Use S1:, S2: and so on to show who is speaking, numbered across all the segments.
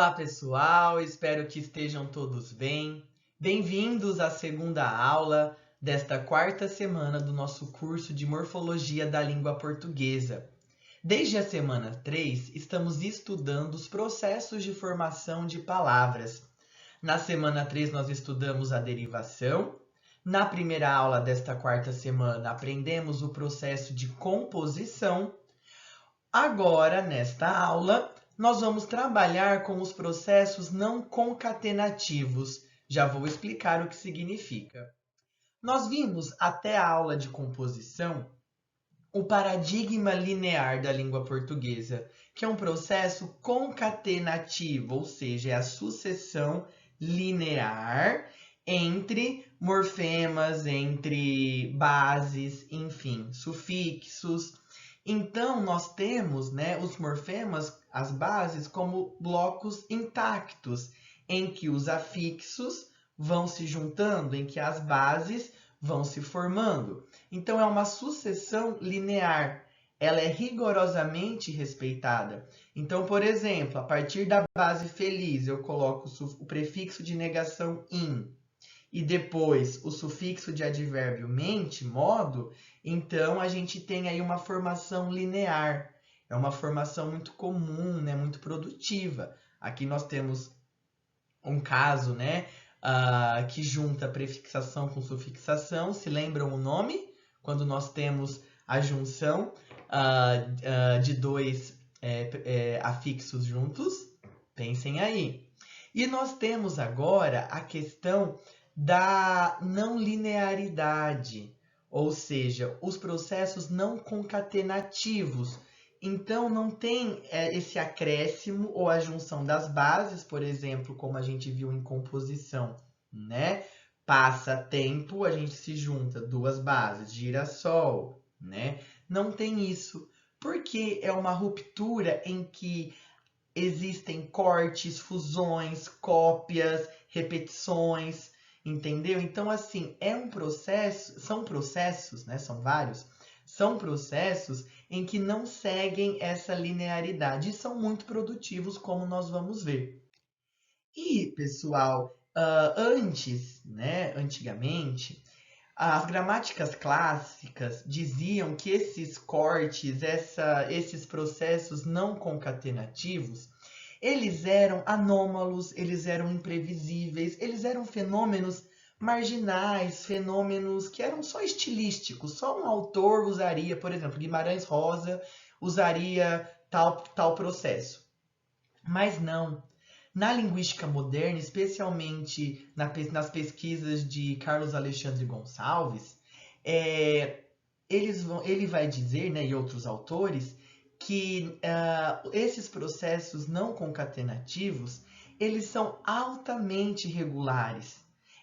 S1: Olá, pessoal, espero que estejam todos bem. Bem-vindos à segunda aula desta quarta semana do nosso curso de Morfologia da Língua Portuguesa. Desde a semana 3, estamos estudando os processos de formação de palavras. Na semana 3, nós estudamos a derivação. Na primeira aula desta quarta semana, aprendemos o processo de composição. Agora, nesta aula, nós vamos trabalhar com os processos não concatenativos. Já vou explicar o que significa. Nós vimos até a aula de composição o paradigma linear da língua portuguesa, que é um processo concatenativo, ou seja, é a sucessão linear entre morfemas, entre bases, enfim, sufixos. Então, nós temos, os morfemas, as bases, como blocos intactos, em que os afixos vão se juntando, em que as bases vão se formando. Então, é uma sucessão linear. Ela é rigorosamente respeitada. Então, por exemplo, a partir da base feliz, eu coloco o prefixo de negação in, e depois o sufixo de advérbio mente, modo, então a gente tem aí uma formação linear. É uma formação muito comum, muito produtiva. Aqui nós temos um caso, que junta prefixação com sufixação. Se lembram o nome? Quando nós temos a junção de dois afixos juntos? Pensem aí. E nós temos agora a questão da não linearidade, ou seja, os processos não concatenativos. Então, não tem esse acréscimo ou a junção das bases, por exemplo, como a gente viu em composição, né? Passa tempo, a gente se junta duas bases, girassol, né? Não tem isso, porque é uma ruptura em que existem cortes, fusões, cópias, repetições, entendeu? Então, assim, são processos, são vários, são processos em que não seguem essa linearidade e são muito produtivos, como nós vamos ver. E, pessoal, antigamente, as gramáticas clássicas diziam que esses cortes, esses processos não concatenativos, eles eram anômalos, eles eram imprevisíveis, eles eram fenômenos marginais, fenômenos que eram só estilísticos, só um autor usaria, por exemplo, Guimarães Rosa usaria tal processo. Mas não. Na linguística moderna, especialmente nas pesquisas de Carlos Alexandre Gonçalves, ele vai dizer, e outros autores, que esses processos não concatenativos, eles são altamente regulares.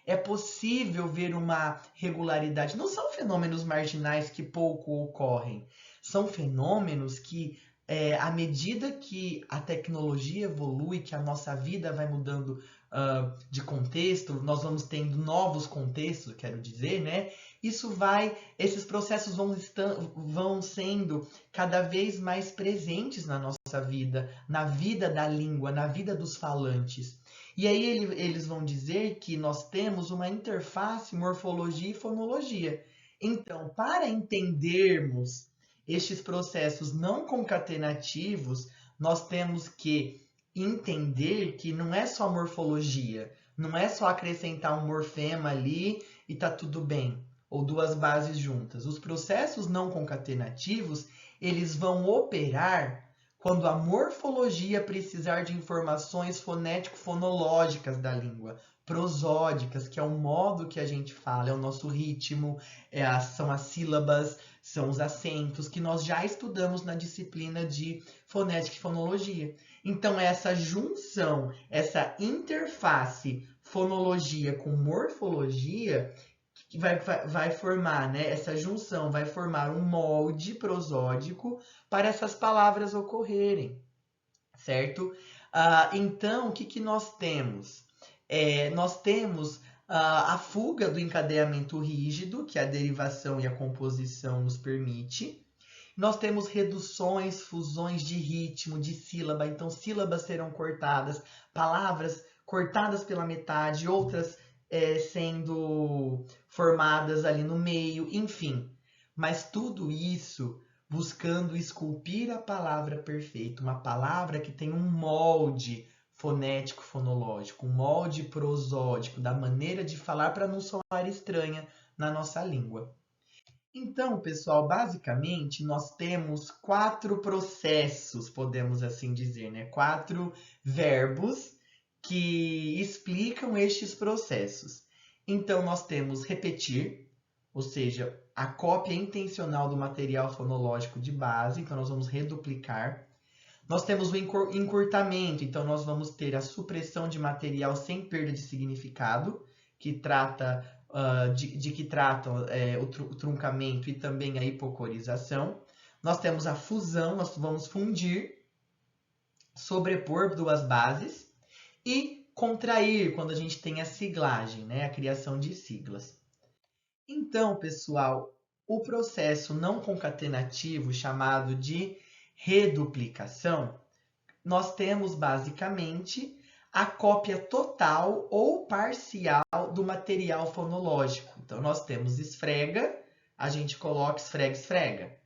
S1: É possível ver uma regularidade. Não são fenômenos marginais que pouco ocorrem. São fenômenos que, à medida que a tecnologia evolui, que a nossa vida vai mudando de contexto, nós vamos tendo novos contextos, quero dizer, esses processos vão sendo cada vez mais presentes na nossa vida, na vida da língua, na vida dos falantes. E aí eles vão dizer que nós temos uma interface morfologia e fonologia. Então, para entendermos estes processos não concatenativos, nós temos que entender que não é só morfologia, não é só acrescentar um morfema ali e tá tudo bem, ou duas bases juntas. Os processos não concatenativos, eles vão operar quando a morfologia precisar de informações fonético-fonológicas da língua, prosódicas, que é o modo que a gente fala, é o nosso ritmo, são as sílabas, são os acentos, que nós já estudamos na disciplina de fonética e fonologia. Então, essa junção, essa interface fonologia com morfologia, que vai formar, essa junção vai formar um molde prosódico para essas palavras ocorrerem, certo? Então, o que nós temos? Nós temos a fuga do encadeamento rígido, que a derivação e a composição nos permite, Nós temos reduções, fusões de ritmo, de sílaba, então sílabas serão cortadas, palavras cortadas pela metade, outras sendo formadas ali no meio, enfim. Mas tudo isso buscando esculpir a palavra perfeita, uma palavra que tem um molde fonético, fonológico, um molde prosódico, da maneira de falar para não soar estranha na nossa língua. Então, pessoal, basicamente nós temos 4 processos, podemos assim dizer, né? 4 verbos que explicam estes processos. Então, nós temos repetir, ou seja, a cópia intencional do material fonológico de base, então nós vamos reduplicar. Nós temos o encurtamento, então nós vamos ter a supressão de material sem perda de significado, que trata de que tratam o truncamento e também a hipocorização. Nós temos a fusão, nós vamos fundir, sobrepor duas bases e contrair, quando a gente tem a siglagem, né, a criação de siglas. Então, pessoal, o processo não concatenativo, chamado de reduplicação, nós temos basicamente a cópia total ou parcial do material fonológico. Então, nós temos esfrega, a gente coloca esfrega, esfrega.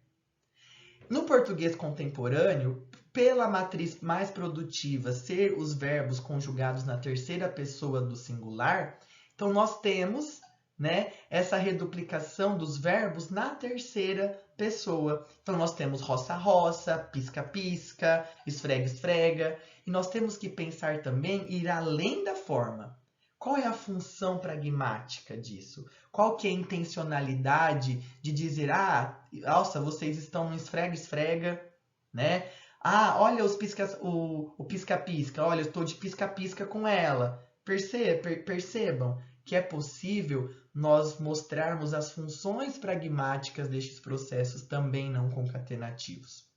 S1: No português contemporâneo, pela matriz mais produtiva ser os verbos conjugados na terceira pessoa do singular, então nós temos, né, essa reduplicação dos verbos na terceira pessoa. Então nós temos roça-roça, pisca-pisca, esfrega-esfrega, e nós temos que pensar também ir além da forma. Qual é a função pragmática disso? Qual que é a intencionalidade de dizer, nossa, vocês estão no esfrega-esfrega, né? Olha o pisca-pisca, olha, eu estou de pisca-pisca com ela. Percebam que é possível nós mostrarmos as funções pragmáticas destes processos também não concatenativos.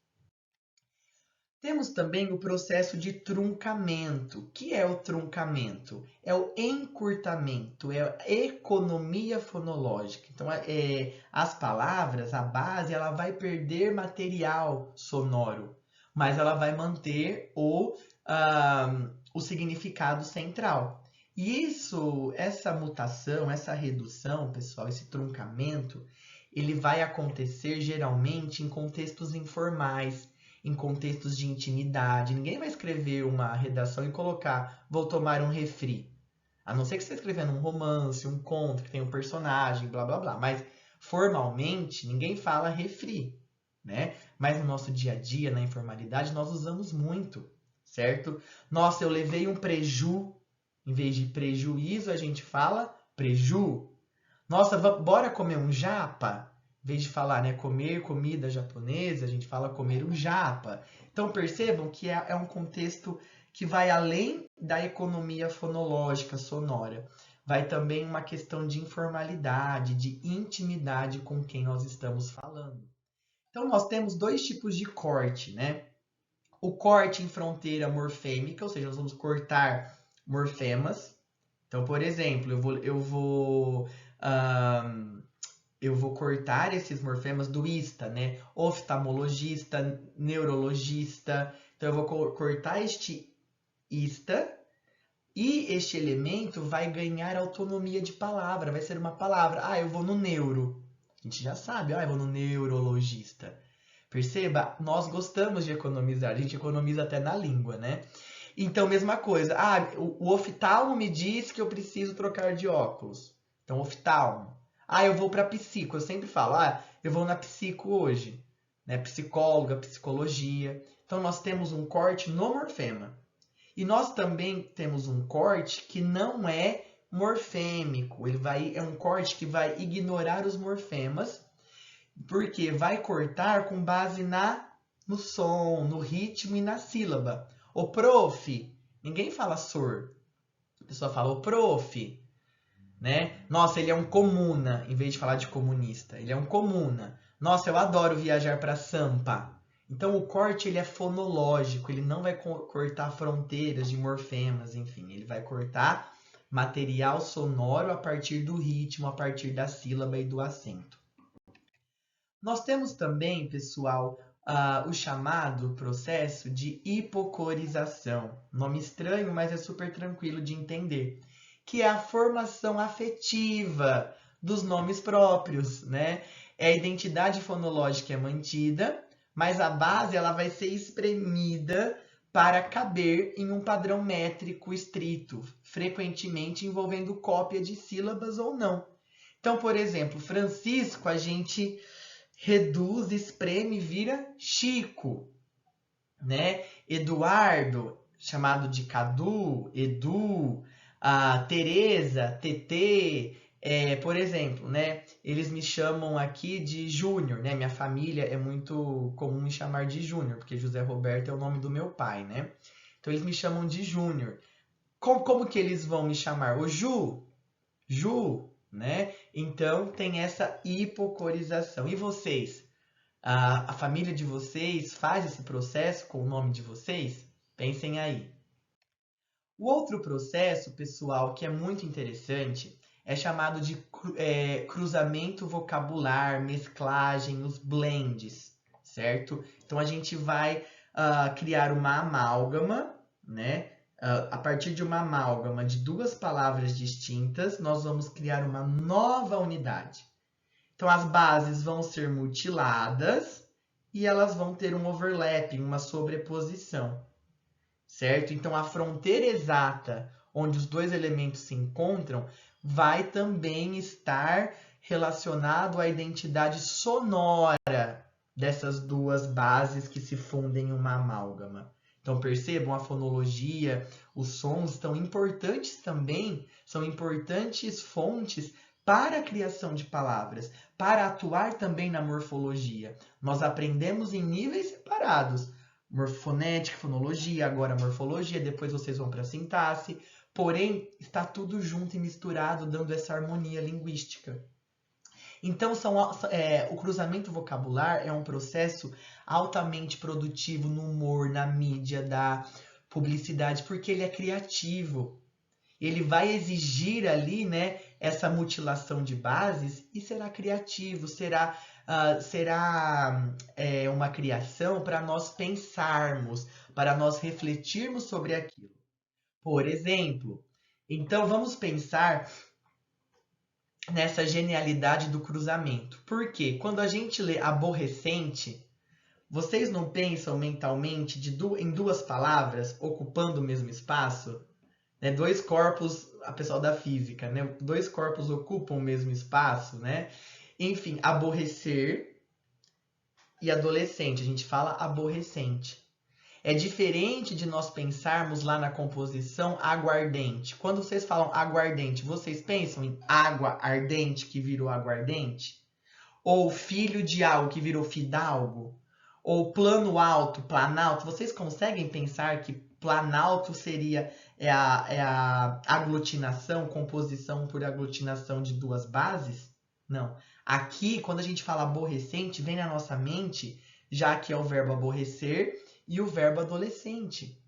S1: Temos também o processo de truncamento. O que é o truncamento? É o encurtamento, é a economia fonológica. Então, as palavras, a base, ela vai perder material sonoro, mas ela vai manter o significado central. E essa mutação, essa redução, pessoal, esse truncamento, ele vai acontecer geralmente em contextos informais, em contextos de intimidade. Ninguém vai escrever uma redação e colocar vou tomar um refri. A não ser que você esteja escrevendo um romance, um conto, que tem um personagem, blá, blá, blá. Mas, formalmente, ninguém fala refri, né? Mas no nosso dia a dia, na informalidade, nós usamos muito, certo? Nossa, eu levei um preju. Em vez de prejuízo, a gente fala preju. Nossa, bora comer um japa? Em vez de falar, né, comer comida japonesa, a gente fala comer um japa. Então percebam que é um contexto que vai além da economia fonológica, sonora. Vai também uma questão de informalidade, de intimidade com quem nós estamos falando. Então nós temos 2 tipos de corte, né? O corte em fronteira morfêmica, ou seja, nós vamos cortar morfemas. Então, por exemplo, eu vou cortar esses morfemas do ista, né? Oftalmologista, neurologista. Então, eu vou cortar este ista e este elemento vai ganhar autonomia de palavra. Vai ser uma palavra. Eu vou no neuro. A gente já sabe. Eu vou no neurologista. Perceba, nós gostamos de economizar. A gente economiza até na língua, né? Então, mesma coisa. O oftalmo me diz que eu preciso trocar de óculos. Então, oftalmo. Eu vou para psico. Eu sempre falo, eu vou na psico hoje. Né? Psicóloga, psicologia. Então, nós temos um corte no morfema. E nós também temos um corte que não é morfêmico. É um corte que vai ignorar os morfemas, porque vai cortar com base no som, no ritmo e na sílaba. O prof, ninguém fala sor. A pessoa fala o prof. Né? Nossa, ele é um comuna, em vez de falar de comunista. Ele é um comuna. Nossa, eu adoro viajar para Sampa. Então, o corte ele é fonológico, ele não vai cortar fronteiras de morfemas, enfim. Ele vai cortar material sonoro a partir do ritmo, a partir da sílaba e do acento. Nós temos também, pessoal, o chamado processo de hipocorização. Nome estranho, mas é super tranquilo de entender. Que é a formação afetiva dos nomes próprios, né? A identidade fonológica é mantida, mas a base ela vai ser espremida para caber em um padrão métrico estrito, frequentemente envolvendo cópia de sílabas ou não. Então, por exemplo, Francisco, a gente reduz, espreme, vira Chico, né? Eduardo, chamado de Cadu, Edu, a Tereza, Tetê, por exemplo, né? Eles me chamam aqui de Júnior, né? Minha família é muito comum me chamar de Júnior, porque José Roberto é o nome do meu pai, né? Então eles me chamam de Júnior. Como que eles vão me chamar? O Ju, né? Então tem essa hipocorização. E vocês? A família de vocês faz esse processo com o nome de vocês? Pensem aí. O outro processo, pessoal, que é muito interessante, é chamado de cruzamento vocabular, mesclagem, os blends, certo? Então a gente vai criar uma amálgama, né? A partir de uma amálgama de duas palavras distintas, nós vamos criar uma nova unidade. Então as bases vão ser mutiladas e elas vão ter um overlapping, uma sobreposição, certo? Então a fronteira exata onde os dois elementos se encontram vai também estar relacionado à identidade sonora dessas duas bases que se fundem em uma amálgama. Então percebam, a fonologia, os sons estão importantes também, são importantes fontes para a criação de palavras, para atuar também na morfologia. Nós aprendemos em níveis separados. Fonética, fonologia, agora morfologia, depois vocês vão para a sintaxe. Porém, está tudo junto e misturado, dando essa harmonia linguística. Então, o cruzamento vocabular é um processo altamente produtivo no humor, na mídia, da publicidade, porque ele é criativo. Ele vai exigir ali, né, essa mutilação de bases e será criativo, será uma criação para nós pensarmos, para nós refletirmos sobre aquilo. Por exemplo, então vamos pensar nessa genialidade do cruzamento. Porque quando a gente lê aborrecente, vocês não pensam mentalmente em duas palavras ocupando o mesmo espaço? Né? Dois corpos, a pessoal da física, né? Dois corpos ocupam o mesmo espaço, né? Enfim, aborrecer e adolescente, a gente fala aborrecente. É diferente de nós pensarmos lá na composição aguardente. Quando vocês falam aguardente, vocês pensam em água ardente que virou aguardente? Ou filho de algo que virou fidalgo? Ou plano alto, planalto? Vocês conseguem pensar que planalto seria a aglutinação, composição por aglutinação de duas bases? Não. Aqui, quando a gente fala aborrecente, vem na nossa mente, já que é o verbo aborrecer e o verbo adolescente,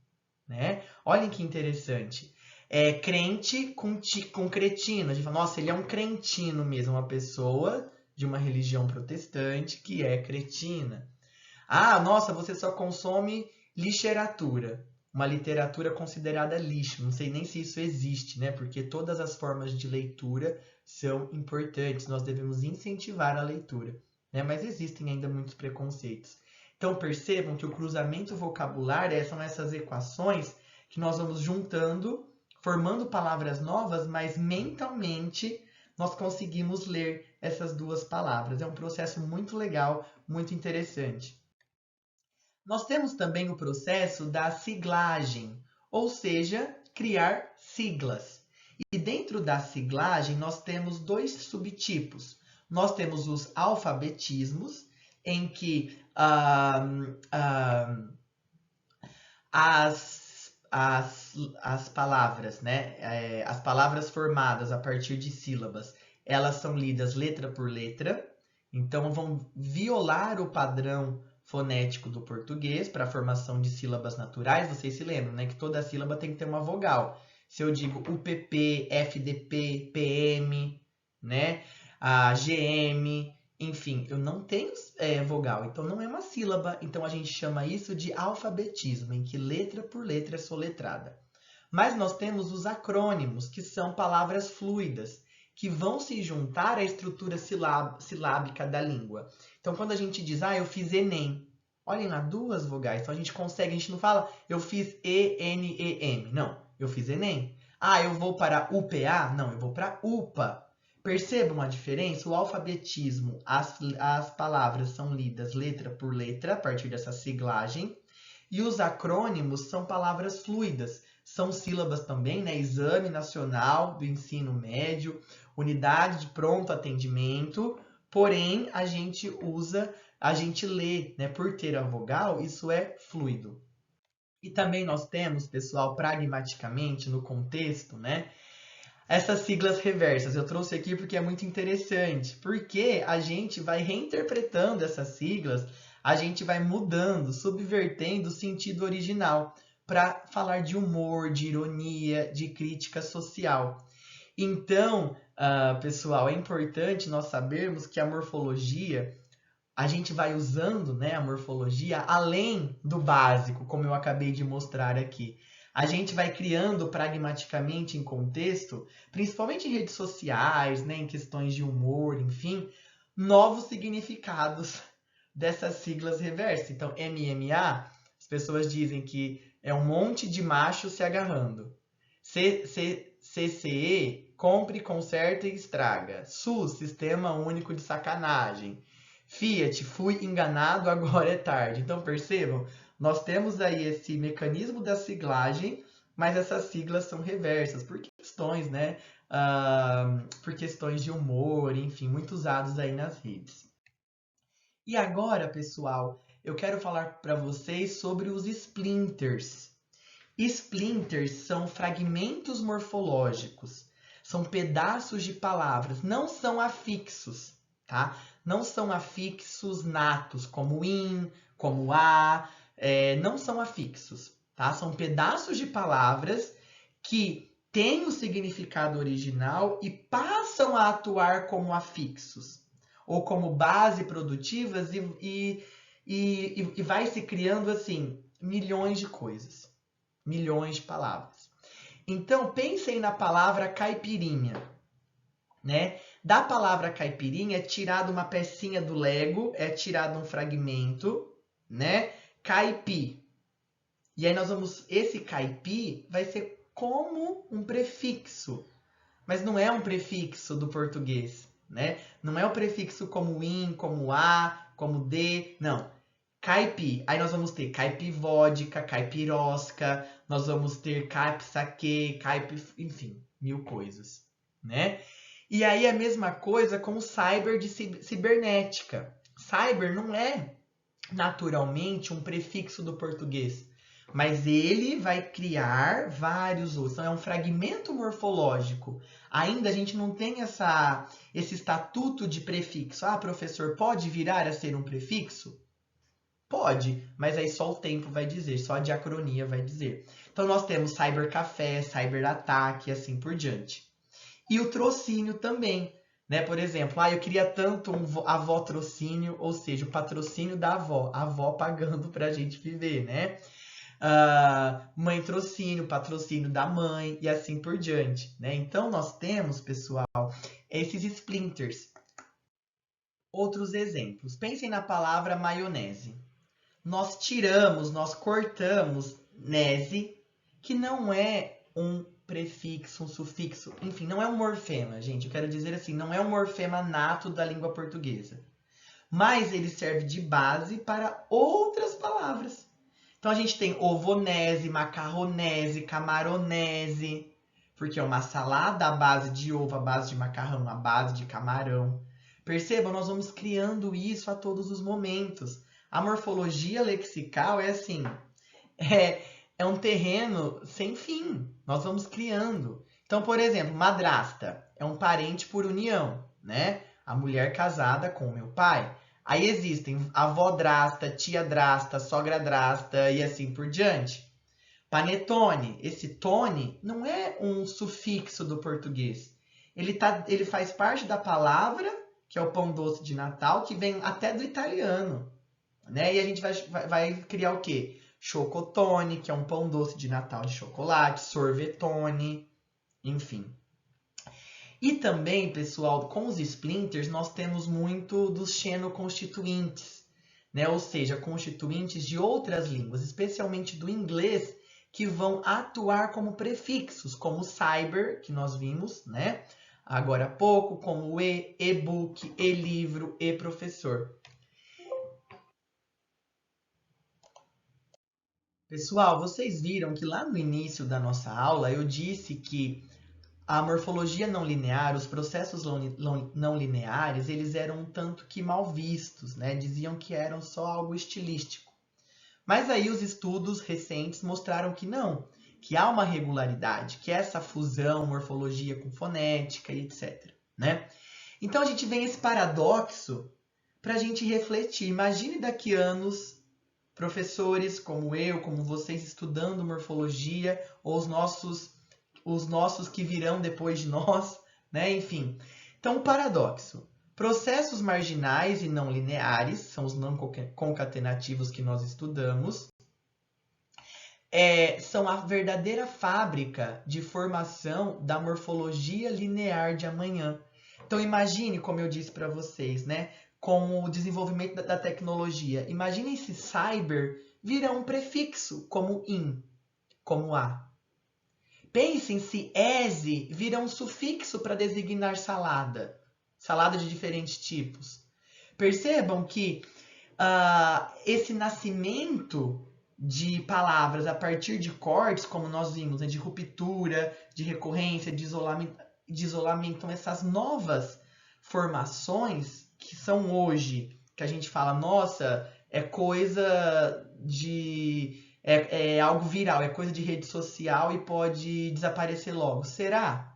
S1: né? Olhem que interessante. É crente com cretino. A gente fala, nossa, ele é um cretino mesmo, uma pessoa de uma religião protestante que é cretina. Ah, nossa, você só consome literatura. Uma literatura considerada lixo. Não sei nem se isso existe, né? Porque todas as formas de leitura são importantes. Nós devemos incentivar a leitura, né? Mas existem ainda muitos preconceitos. Então percebam que o cruzamento vocabular são essas equações que nós vamos juntando, formando palavras novas, mas mentalmente nós conseguimos ler essas duas palavras. É um processo muito legal, muito interessante. Nós temos também o processo da siglagem, ou seja, criar siglas. E dentro da siglagem nós temos dois subtipos. Nós temos os alfabetismos, em que as palavras, né? As palavras formadas a partir de sílabas, elas são lidas letra por letra, então vão violar o padrão fonético do português para a formação de sílabas naturais. Vocês se lembram, né? Que toda sílaba tem que ter uma vogal. Se eu digo UPP, FDP, PM, né? A GM, Enfim, eu não tenho vogal, então não é uma sílaba. Então a gente chama isso de alfabetismo, em que letra por letra é soletrada. Mas nós temos os acrônimos, que são palavras fluidas, que vão se juntar à estrutura silábica da língua. Então quando a gente diz, eu fiz Enem, olhem lá, duas vogais. Então a gente não fala, eu fiz E-N-E-M. Não, eu fiz Enem. Eu vou para UPA? Não, eu vou para UPA. Percebam a diferença? O alfabetismo, as palavras são lidas letra por letra, a partir dessa siglagem. E os acrônimos são palavras fluidas. São sílabas também, né? Exame Nacional do Ensino Médio, Unidade de Pronto Atendimento. Porém, a gente lê, né? Por ter a vogal, isso é fluido. E também nós temos, pessoal, pragmaticamente, no contexto, né? Essas siglas reversas. Eu trouxe aqui porque é muito interessante, porque a gente vai reinterpretando essas siglas, a gente vai mudando, subvertendo o sentido original para falar de humor, de ironia, de crítica social. Então, pessoal, é importante nós sabermos que a morfologia, a gente vai usando, né, a morfologia além do básico, como eu acabei de mostrar aqui. A gente vai criando pragmaticamente em contexto, principalmente em redes sociais, né, em questões de humor, enfim, novos significados dessas siglas reversas. Então, MMA, as pessoas dizem que é um monte de macho se agarrando. CCE, compre, conserta e estraga. SUS, Sistema Único de Sacanagem. Fiat, fui enganado, agora é tarde. Então, percebam, nós temos aí esse mecanismo da siglagem, mas essas siglas são reversas por questões, né? Por questões de humor, enfim, muito usados aí nas redes. E agora, pessoal, eu quero falar para vocês sobre os splinters. Splinters são fragmentos morfológicos, são pedaços de palavras, não são afixos, tá? Não são afixos natos, como in, como a, não são afixos, tá? São pedaços de palavras que têm o significado original e passam a atuar como afixos, ou como base produtivas e vai se criando, assim, milhões de coisas. Milhões de palavras. Então, pensem na palavra caipirinha, né? Da palavra caipirinha é tirada uma pecinha do Lego, é tirado um fragmento, né? Caipi. E aí esse caipi vai ser como um prefixo, mas não é um prefixo do português, né? Não é o prefixo como in, como a, como de, não. Caipi. Aí nós vamos ter caipivódica, caipirosca, nós vamos ter caipsaque, enfim, mil coisas, né? E aí a mesma coisa com o cyber de cibernética. Cyber não é naturalmente um prefixo do português, mas ele vai criar vários outros. Então é um fragmento morfológico. Ainda a gente não tem esse estatuto de prefixo. Professor, pode virar a ser um prefixo? Pode, mas aí só o tempo vai dizer, só a diacronia vai dizer. Então nós temos cybercafé, cyberataque e assim por diante. E o trocínio também, né? Por exemplo, eu queria tanto um avó-trocínio, ou seja, o patrocínio da avó, a avó pagando pra gente viver, né? Mãe-trocínio, patrocínio da mãe e assim por diante, né? Então nós temos, pessoal, esses splinters. Outros exemplos. Pensem na palavra maionese. Nós cortamos nese, que não é um prefixo, um sufixo, enfim, não é um morfema, gente. Eu quero dizer assim, não é um morfema nato da língua portuguesa. Mas ele serve de base para outras palavras. Então a gente tem ovonese, macarronese, camaronese, porque é uma salada à base de ovo, à base de macarrão, à base de camarão. Percebam, nós vamos criando isso a todos os momentos. A morfologia lexical é assim, é um terreno sem fim. Nós vamos criando. Então, por exemplo, madrasta é um parente por união, né? A mulher casada com o meu pai. Aí existem avó-drasta, tia-drasta, sogra-drasta e assim por diante. Panetone, esse tone não é um sufixo do português. Ele faz parte da palavra que é o pão doce de Natal, que vem até do italiano, né? E a gente vai criar o quê? Chocotone, que é um pão doce de Natal de chocolate, sorvetone, enfim. E também, pessoal, com os splinters, nós temos muito dos xenoconstituintes, né? Ou seja, constituintes de outras línguas, especialmente do inglês, que vão atuar como prefixos, como cyber, que nós vimos, né? Agora há pouco, como e-book, e-livro, e-professor. Pessoal, vocês viram que lá no início da nossa aula eu disse que a morfologia não linear, os processos não lineares, eles eram um tanto que mal vistos, né? Diziam que eram só algo estilístico. Mas aí os estudos recentes mostraram que não, que há uma regularidade, que é essa fusão, morfologia com fonética e etc, né? Então a gente vem esse paradoxo para a gente refletir. Imagine daqui a anos professores como eu, como vocês estudando morfologia, ou os nossos que virão depois de nós, né? Enfim. Então, o paradoxo. Processos marginais e não lineares, são os não concatenativos que nós estudamos, são a verdadeira fábrica de formação da morfologia linear de amanhã. Então, imagine, como eu disse para vocês, né? Com o desenvolvimento da tecnologia. Imaginem se cyber vira um prefixo, como in, como a. Pensem se ese vira um sufixo para designar salada. Salada de diferentes tipos. Percebam que esse nascimento de palavras a partir de cortes, como nós vimos, né, de ruptura, de recorrência, de isolamento, então essas novas formações que são hoje, que a gente fala, nossa, é coisa de... é algo viral, é coisa de rede social e pode desaparecer logo. Será?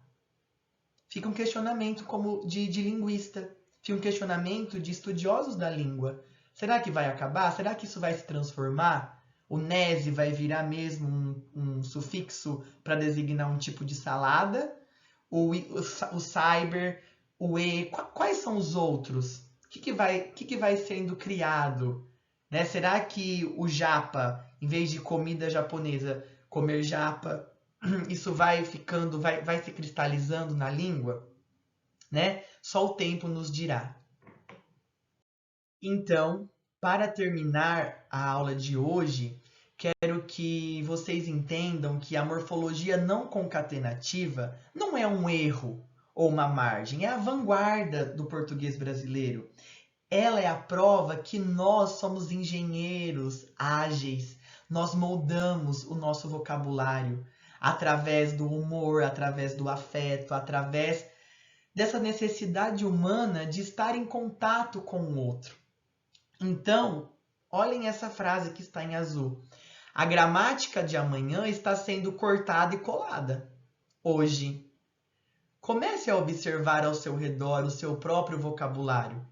S1: Fica um questionamento como de linguista, fica um questionamento de estudiosos da língua. Será que vai acabar? Será que isso vai se transformar? O nese vai virar mesmo um sufixo para designar um tipo de salada? O cyber, o e, quais são os outros? O que vai sendo criado? Né? Será que o japa, em vez de comida japonesa, comer japa, isso vai ficando, vai se cristalizando na língua? Né? Só o tempo nos dirá. Então, para terminar a aula de hoje, quero que vocês entendam que a morfologia não concatenativa não é um erro ou uma margem, é a vanguarda do português brasileiro. Ela é a prova que nós somos engenheiros ágeis, nós moldamos o nosso vocabulário através do humor, através do afeto, através dessa necessidade humana de estar em contato com o outro. Então, olhem essa frase que está em azul. A gramática de amanhã está sendo cortada e colada hoje. Comece a observar ao seu redor o seu próprio vocabulário.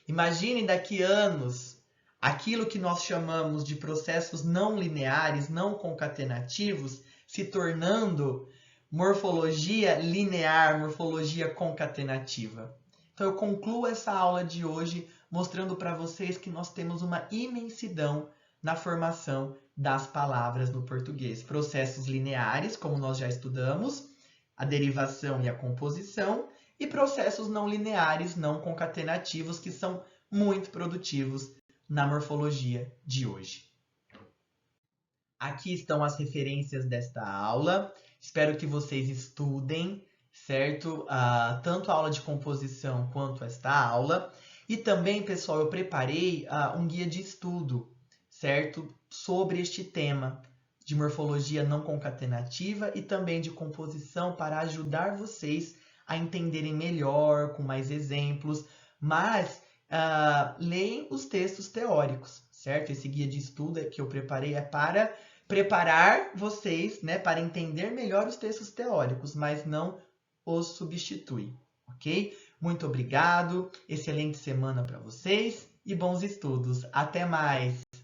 S1: Imagine daqui a anos aquilo que nós chamamos de processos não lineares, não concatenativos, se tornando morfologia linear, morfologia concatenativa. Então eu concluo essa aula de hoje mostrando para vocês que nós temos uma imensidão na formação das palavras no português. Processos lineares, como nós já estudamos, a derivação e a composição, e processos não lineares, não concatenativos, que são muito produtivos na morfologia de hoje. Aqui estão as referências desta aula. Espero que vocês estudem, certo? Tanto a aula de composição quanto esta aula. E também, pessoal, eu preparei um guia de estudo, certo? Sobre este tema de morfologia não concatenativa e também de composição para ajudar vocês a entenderem melhor, com mais exemplos, mas leem os textos teóricos, certo? Esse guia de estudo que eu preparei é para preparar vocês, né, para entender melhor os textos teóricos, mas não os substitui, ok? Muito obrigado, excelente semana para vocês e bons estudos. Até mais!